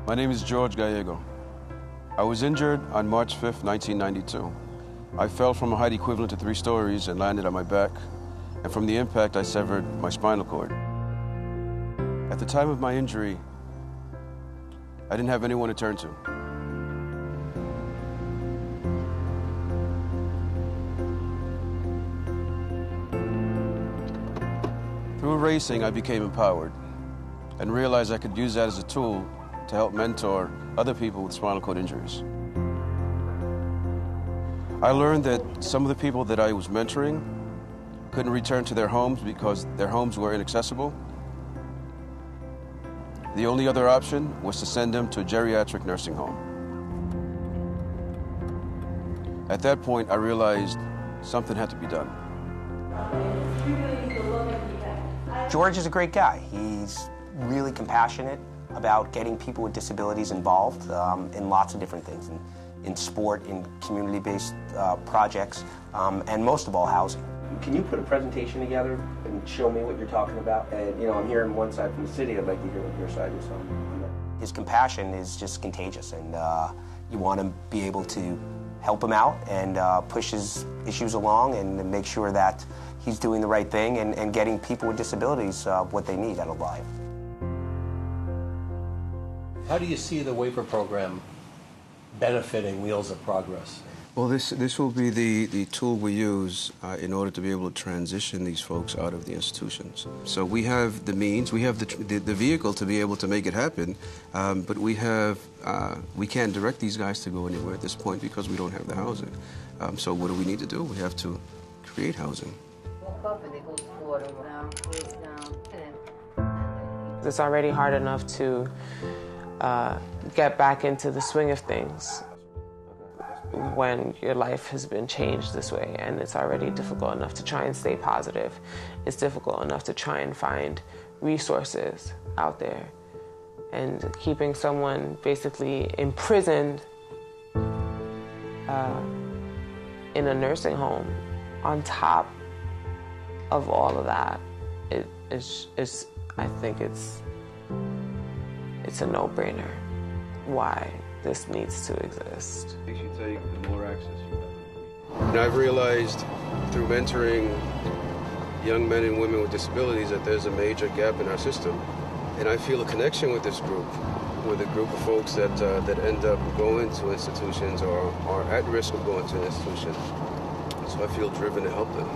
My name is George Gallego. I was injured on March 5th, 1992. I fell from a height equivalent to 3 stories and landed on my back, and from the impact I severed my spinal cord. At the time of my injury, I didn't have anyone to turn to. Through racing, I became empowered and realized I could use that as a tool to help mentor other people with spinal cord injuries. I learned that some of the people that I was mentoring couldn't return to their homes because their homes were inaccessible. The only other option was to send them to a geriatric nursing home. At that point, I realized something had to be done. George is a great guy. He's really compassionate about getting people with disabilities involved in lots of different things, in sport, in community-based projects, and most of all, housing. Can you put a presentation together and show me what you're talking about? And, you know, I'm hearing one side from the city. I'd like to hear what your side is on. His compassion is just contagious, and you want to be able to help him out and push his issues along and make sure that he's doing the right thing and getting people with disabilities what they need out of life. How do you see the waiver program benefiting Wheels of Progress? Well, this will be the tool we use in order to be able to transition these folks out of the institutions. So we have the means, we have the vehicle to be able to make it happen, but we can't direct these guys to go anywhere at this point because we don't have the housing. So what do we need to do? We have to create housing. It's already hard enough to get back into the swing of things when your life has been changed this way, and it's already difficult enough to try and stay positive. It's difficult enough to try and find resources out there. And keeping someone basically imprisoned in a nursing home on top of all of that, I think it's a no-brainer why this needs to exist. The you take, the more access you have. And I've realized through mentoring young men and women with disabilities that there's a major gap in our system. And I feel a connection with this group, with a group of folks that end up going to institutions or are at risk of going to an institution. So I feel driven to help them.